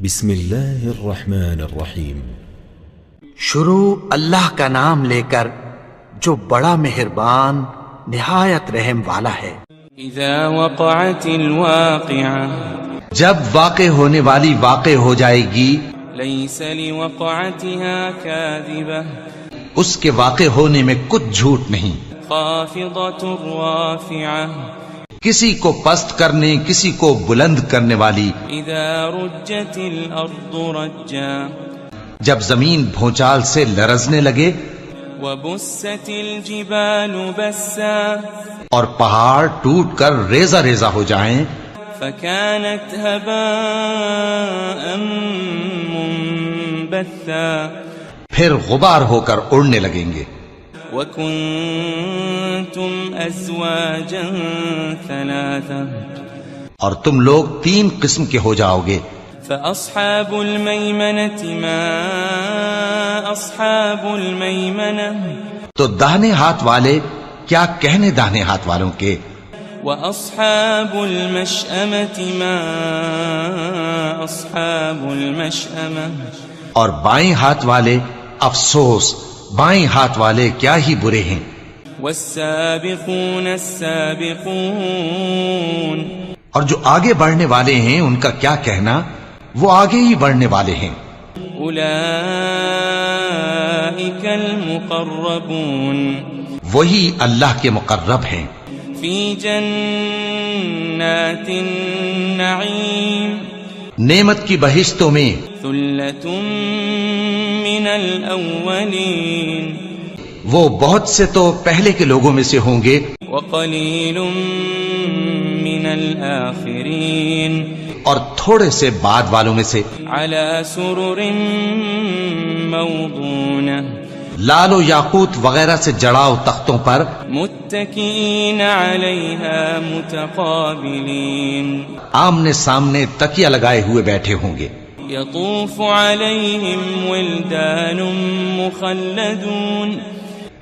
بسم اللہ الرحمن الرحیم۔ شروع اللہ کا نام لے کر جو بڑا مہربان نہایت رحم والا ہے۔ اذا وقعت الواقعہ، جب واقع ہونے والی واقع ہو جائے گی، لیس لوقعتها کاذبہ، اس کے واقع ہونے میں کچھ جھوٹ نہیں۔ خافضۃ رافعہ، کسی کو پست کرنے کسی کو بلند کرنے والی۔ اذا رجت الارض رجا، جب زمین بھونچال سے لرزنے لگے، وبست الجبال بسا، اور پہاڑ ٹوٹ کر ریزہ ریزہ ہو جائیں، فكانت هباء منبثا، پھر غبار ہو کر اڑنے لگیں گے۔ وكنتم ازواجا ثلاثا، اور تم لوگ 3 قسم کے ہو جاؤ گے۔ فاصحاب المیمنة ما اصحاب المیمنة، تو داہنے ہاتھ والے کیا کہنے داہنے ہاتھ والوں کے، واصحاب المشأمة ما اصحاب المشأمة، اور بائیں ہاتھ والے افسوس، بائیں ہاتھ والے کیا ہی برے ہیں۔ والسابقون السابقون، اور جو آگے بڑھنے والے ہیں ان کا کیا کہنا، وہ آگے ہی بڑھنے والے ہیں۔ اولئک المقربون، وہی اللہ کے مقرب ہیں۔ فی جنات النعیم، نعمت کی بہشتوں میں۔ ثلۃ من الاولین، وہ بہت سے تو پہلے کے لوگوں میں سے ہوں گے، وقلیل من الآخرین، اور تھوڑے سے بعد والوں میں سے۔ علی سرر موضونہ، لال و یاقوت وغیرہ سے جڑاؤ تختوں پر، متکئین علیہا متقابلین، آمنے سامنے تکیہ لگائے ہوئے بیٹھے ہوں گے۔ یطوف علیہم ولدان مخلدون،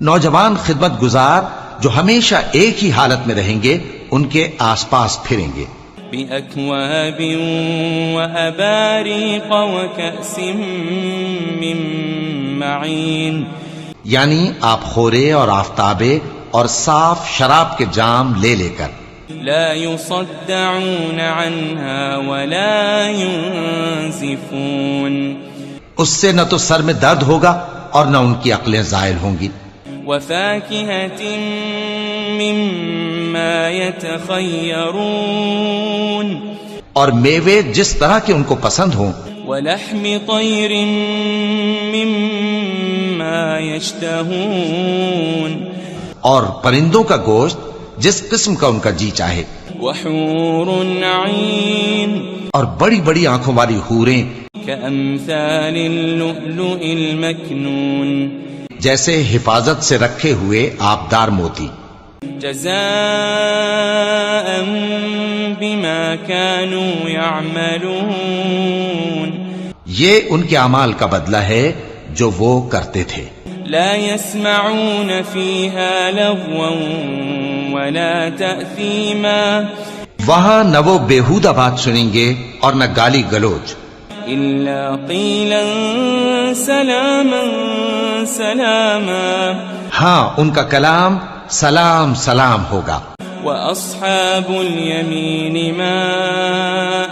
نوجوان خدمت گزار جو ہمیشہ ایک ہی حالت میں رہیں گے ان کے آس پاس پھریں گے۔ بأکواب وأباریق وکأس من معین، یعنی آپ خورے اور آفتابے اور صاف شراب کے جام لے لے کر۔ لا يصدعون عنها ولا ينزفون، اس سے نہ تو سر میں درد ہوگا اور نہ ان کی عقلیں زائل ہوں گی۔ وفاكهة مما يتخيرون، اور میوے جس طرح کے ان کو پسند ہوں۔ ولحم طير مما يشتهون، اور پرندوں کا گوشت جس قسم کا ان کا جی چاہے۔ وحور عين، اور بڑی بڑی آنکھوں والی حوریں، كأمثال اللؤلؤ المكنون، جیسے حفاظت سے رکھے ہوئے آبدار موتی۔ جزاء بما كانوا يعملون، یہ ان کے اعمال کا بدلہ ہے جو وہ کرتے تھے۔ لا يسمعون فيها لغوا ولا تأثيما، وہاں نہ وہ بیہودہ بات سنیں گے اور نہ گالی گلوچ، إلا قيلا سلاما سلاما، ہاں ان کا کلام سلام سلام ہوگا۔ وأصحاب اليمين ما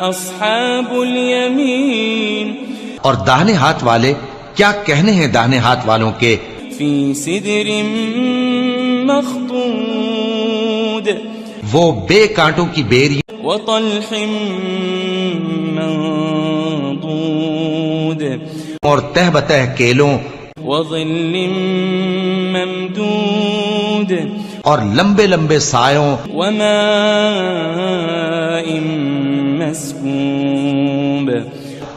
أصحاب اليمين، اور داہنے ہاتھ والے کیا کہنے ہیں داہنے ہاتھ والوں کے، في سدر مخضود، وہ بے کانٹوں کی بیری، وطلح منضود، اور تہ بتہ کیلوں، وظل ممدود، اور لمبے لمبے سایوں، وماء مسكوب،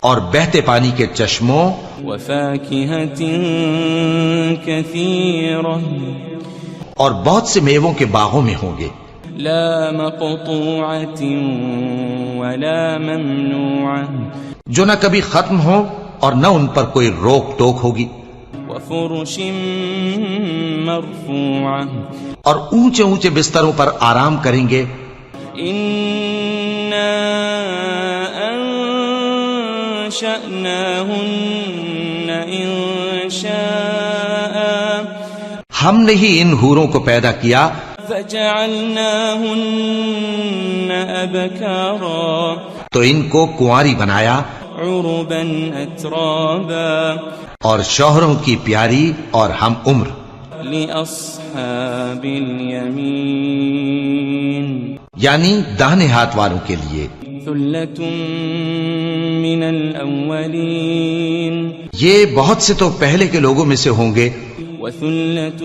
اور بہتے پانی کے چشموں، وفاكهة كثيرة، اور بہت سے میووں کے باغوں میں ہوں گے۔ لا مقطوعة ولا ممنوعة، جو نہ کبھی ختم ہو اور نہ ان پر کوئی روک ٹوک ہوگی۔ وفرش مرفوعة، اور اونچے اونچے بستروں پر آرام کریں گے۔ إنا وأنشأناهن إنشاء ہم نے ہی ان حوروں کو پیدا کیا فجعلناهن أبكارا تو ان کو کنواری بنایا عربا أترابا اور شوہروں کی پیاری اور ہم عمر لأصحاب اليمين یعنی داہنے ہاتھ والوں کے لیے ثلة من الأولين یہ بہت سے تو پہلے کے لوگوں میں سے ہوں گے وثلة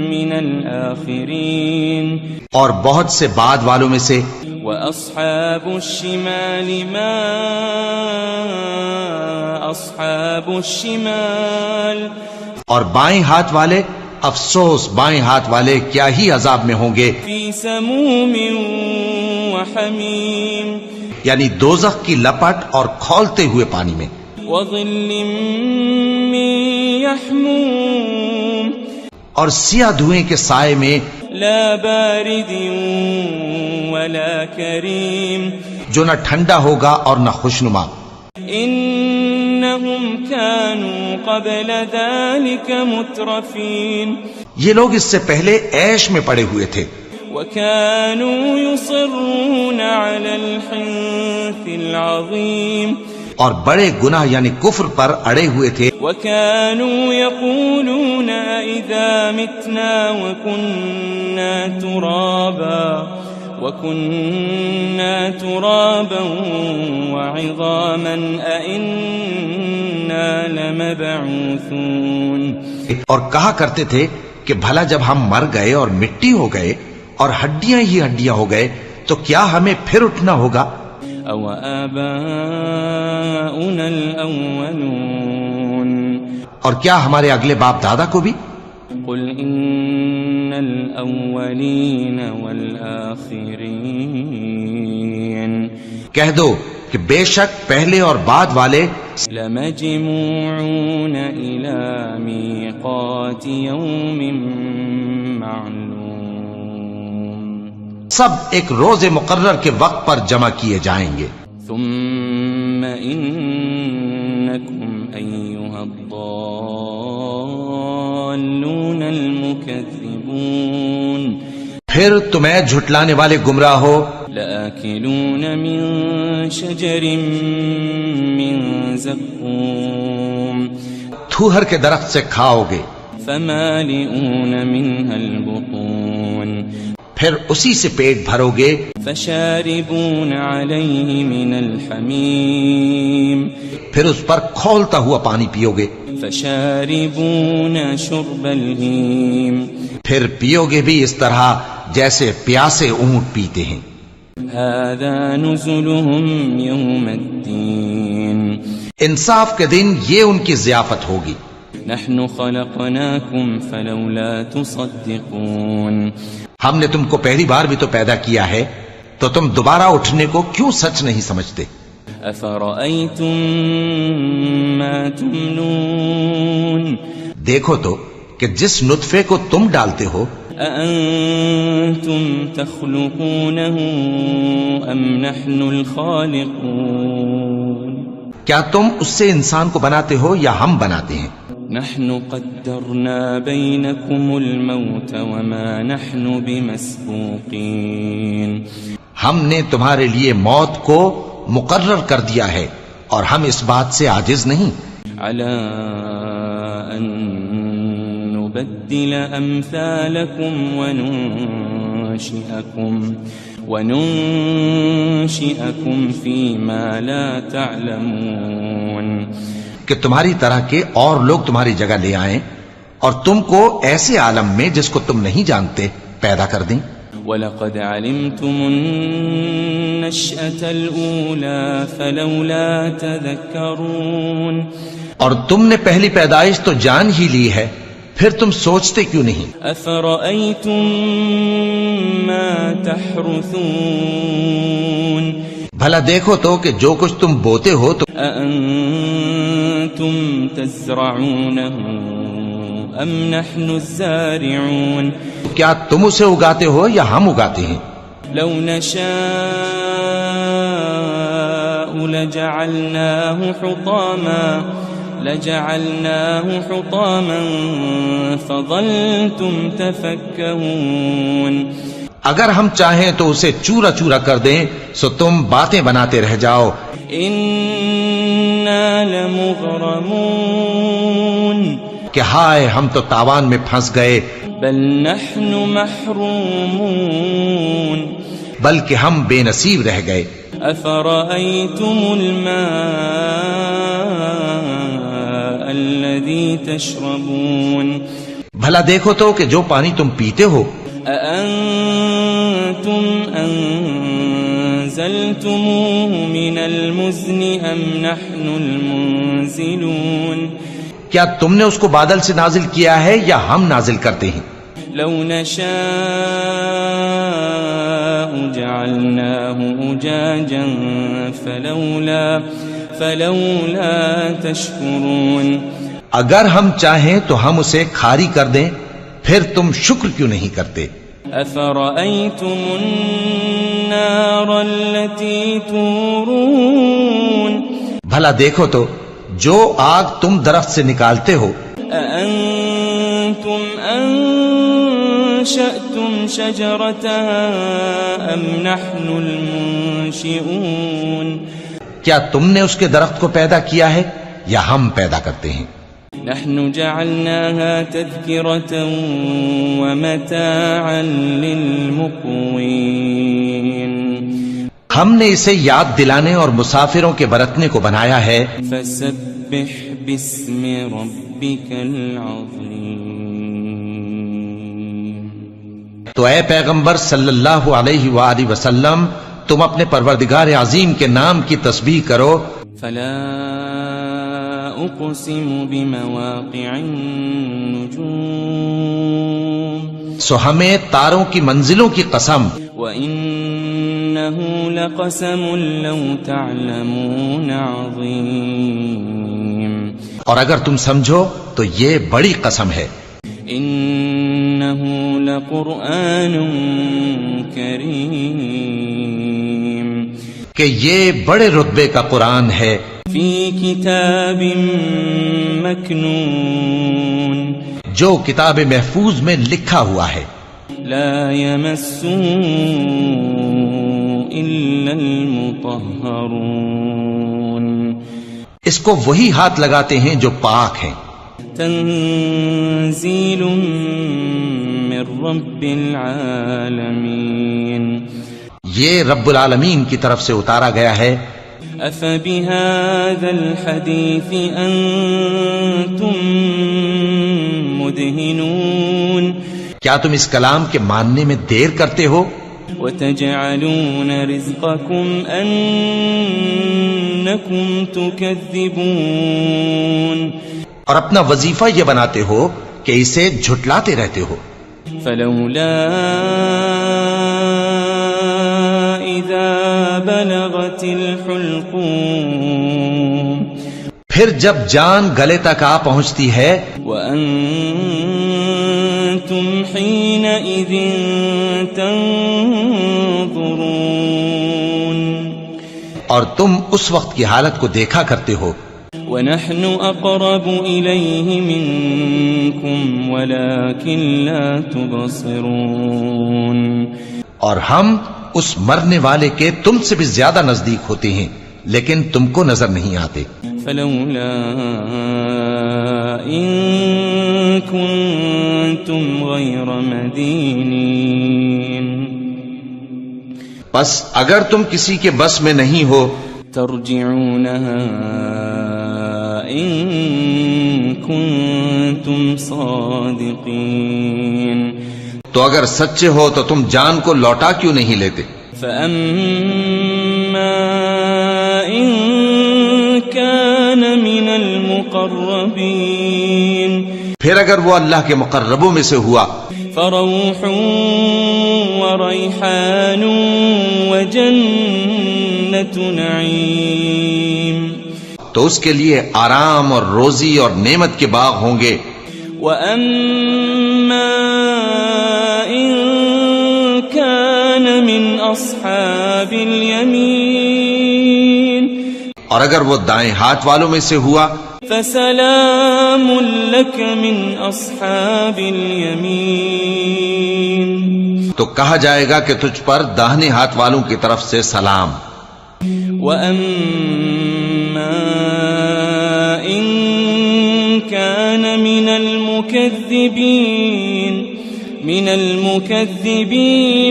من الآخرين اور بہت سے بعد والوں میں سے وأصحاب الشمال ما أصحاب الشمال اور بائیں ہاتھ والے افسوس بائیں ہاتھ والے کیا ہی عذاب میں ہوں گے في سموم وحميم یعنی دوزخ کی لپٹ اور کھولتے ہوئے پانی میں وظل من يحموم اور سیاہ دھوئیں کے سائے میں لا بارد ولا كريم جو نہ ٹھنڈا ہوگا اور نہ خوشنما إنهم كانوا قبل ذلك مترفين یہ لوگ اس سے پہلے عیش میں پڑے ہوئے تھے وكانوا يصرون على الحنث العظيم اور بڑے گناہ یعنی کفر پر اڑے ہوئے تھے وكانوا يقولون إذا متنا وكنا ترابا وعظاما أئنا لمبعوثون اور کہا کرتے تھے کہ بھلا جب ہم مر گئے اور مٹی ہو گئے اور ہڈیاں ہی ہڈیاں ہو گئے تو کیا ہمیں پھر اٹھنا ہوگا أو آباؤنا الأولون اور کیا ہمارے اگلے باپ دادا کو بھی قل إن الأولين والآخرين کہہ دو کہ بے شک پہلے اور بعد والے لمجموعون إلى ميقات يوم معلوم سب ایک روز مقرر کے وقت پر جمع کیے جائیں گے ثم إنكم أيها الضالون المكذبون پھر تمہیں جھٹلانے والے گمراہ ہو لآكلون من شجر من زقوم تھوہر کے درخت سے کھاؤ گے فمالئون منها البطون پھر اسی سے پیٹ بھرو گے فشاربون عليه من الحميم پھر اس پر کھولتا ہوا پانی پیو گے فشاربون شرب الهيم پھر پیو گے بھی اس طرح جیسے پیاسے اونٹ پیتے ہیں هذا نزلهم يوم الدين انصاف کے دن یہ ان کی ضیافت ہوگی نحن خلقناكم فلولا تصدقون ہم نے تم کو پہلی بار بھی تو پیدا کیا ہے تو تم دوبارہ اٹھنے کو کیوں سچ نہیں سمجھتے أفرأيتم ما تمنون دیکھو تو کہ جس نطفے کو تم ڈالتے ہو أأنتم تخلقونه أم نحن الخالقون کیا تم اس سے انسان کو بناتے ہو یا ہم بناتے ہیں نحن قدرنا بينكم الموت وما نحن بمسبوقين ہم نے تمہارے لیے موت کو مقرر کر دیا ہے اور ہم اس بات سے عاجز نہیں على أن نبدل أمثالكم وننشئكم فيما لا تعلمون کہ تمہاری طرح کے اور لوگ تمہاری جگہ لے آئیں اور تم کو ایسے عالم میں جس کو تم نہیں جانتے پیدا کر دیں وَلَقَدْ عَلِمْتُمُ النَّشْأَةَ الْأُولَى فَلَوْلَا تَذَكَّرُونَ اور تم نے پہلی پیدائش تو جان ہی لی ہے پھر تم سوچتے کیوں نہیں أَفَرَأَيْتُم مَّا تَحْرُثُونَ بھلا دیکھو تو کہ جو کچھ تم بوتے ہو تو أَأَنتُمْ تَزْرَعُونَهُ أَمْ نَحْنُ الزَّارِعُونَ کیا تم اسے اگاتے ہو یا ہم اگاتے ہیں لو نشاء لجعلناه حطاما فظلتم تفكهون. اگر ہم چاہیں تو اسے چورا چورا کر دیں سو تم باتیں بناتے رہ جاؤ. انا لمغرمون. کہ ہائے ہم تو تاوان میں پھنس گئے. بل نحن محرومون. بلکہ ہم بے نصیب رہ گئے. افرأيتم الماء الذي تشربون. بھلا دیکھو تو کہ جو پانی تم پیتے ہو. أأنتم أنزلتموه من المزن أم نحن المنزلون. کیا تم نے اس کو بادل سے نازل کیا ہے یا ہم نازل کرتے ہیں؟ لو نشاء جعلناه أجاجا فلولا تشكرون. اگر ہم چاہیں تو ہم اسے کھاری کر دیں پھر تم شکر کیوں نہیں کرتے؟ أفرأيتم النار التي تورون. بھلا دیکھو تو جو آگ تم درخت سے نکالتے ہو. أأنتم أنشأتم شجرتها أم نحن المنشئون. کیا تم نے اس کے درخت کو پیدا کیا ہے یا ہم پیدا کرتے ہیں؟ نحن جعلناها تذكرة ومتاعا للمقوين. ہم نے اسے یاد دلانے اور مسافروں کے برتنے کو بنایا ہے. فسبح باسم ربك العظيم. تو اے پیغمبر صلی اللہ علیہ وآلہ وسلم تم اپنے پروردگار عظیم کے نام کی تسبیح کرو. فلا اقسم بمواقع النجوم. سو ہمیں تاروں کی منزلوں کی قسم. وَإِنَّهُ لَقَسَمٌ لَوْ تَعْلَمُونَ عَظِيمٌ. اور اگر تم سمجھو تو یہ بڑی قسم ہے. إِنَّهُ لَقُرْآنٌ كَرِيمٌ. کہ یہ بڑے رتبے کا قرآن ہے. فِي كِتَابٍ مَكْنُونٍ. جو کتاب محفوظ میں لکھا ہوا ہے. لا يمسه إلا المطهرون. اس کو وہی ہاتھ لگاتے ہیں جو پاک ہیں. تنزيل من رب العالمين. یہ رب العالمین کی طرف سے اتارا گیا ہے. أفبهذا الحديث أنتم مدهنون. کیا تم اس کلام کے ماننے میں دیر کرتے ہو؟ وتجعلون رزقكم أنكم تكذبون. اور اپنا وظیفہ یہ بناتے ہو کہ اسے جھٹلاتے رہتے ہو. فلولا إذا بلغت الحلقوم. پھر جب جان گلے تک آ پہنچتی ہے. وأنتم حينئذ تنظرون. اور تم اس وقت کی حالت کو دیکھا کرتے ہو. ونحن أقرب إليه منكم ولكن لا تبصرون. اور ہم اس مرنے والے کے تم سے بھی زیادہ نزدیک ہوتے ہیں لیکن تم کو نظر نہیں آتے. فلولا إن كنتم غير مدينين. بس اگر تم کسی کے بس میں نہیں ہو ترجعونها إن كنتم صادقين. تو اگر سچے ہو تو تم جان کو لوٹا کیوں نہیں لیتے؟ فأما إن كان من المقربين. پھر اگر وہ اللہ کے مقربوں میں سے ہوا فروح وريحان وجنة نعيم. تو اس کے لیے آرام اور روزی اور نعمت کے باغ ہوں گے. وأما إن كان من أصحاب اليمين اور اگر وہ دائیں ہاتھ والوں میں سے ہوا فسلام لك من أصحاب اليمين تو کہا جائے گا کہ تجھ پر داہنے ہاتھ والوں کی طرف سے سلام. وأما إن كان من المكذبين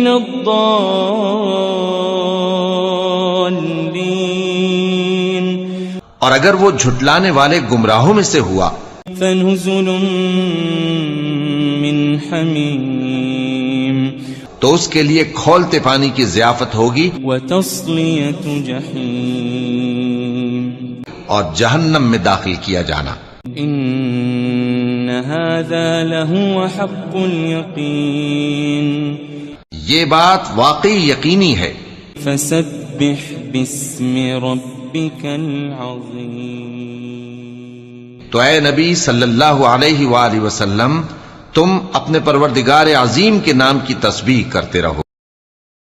الضالين اور اگر وہ جھٹلانے والے گمراہوں میں سے ہوا فنزل من حمیم تو اس کے لیے کھولتے پانی کی ضیافت ہوگی وتصلیۃ جحیم اور جہنم میں داخل کیا جانا. ان هذا لهو حق اليقین یہ بات واقعی یقینی ہے. فسبح باسم ربك العظیم تو اے نبی صلی اللہ علیہ وآلہ وسلم تم اپنے پروردگار عظیم کے نام کی تسبیح کرتے رہو.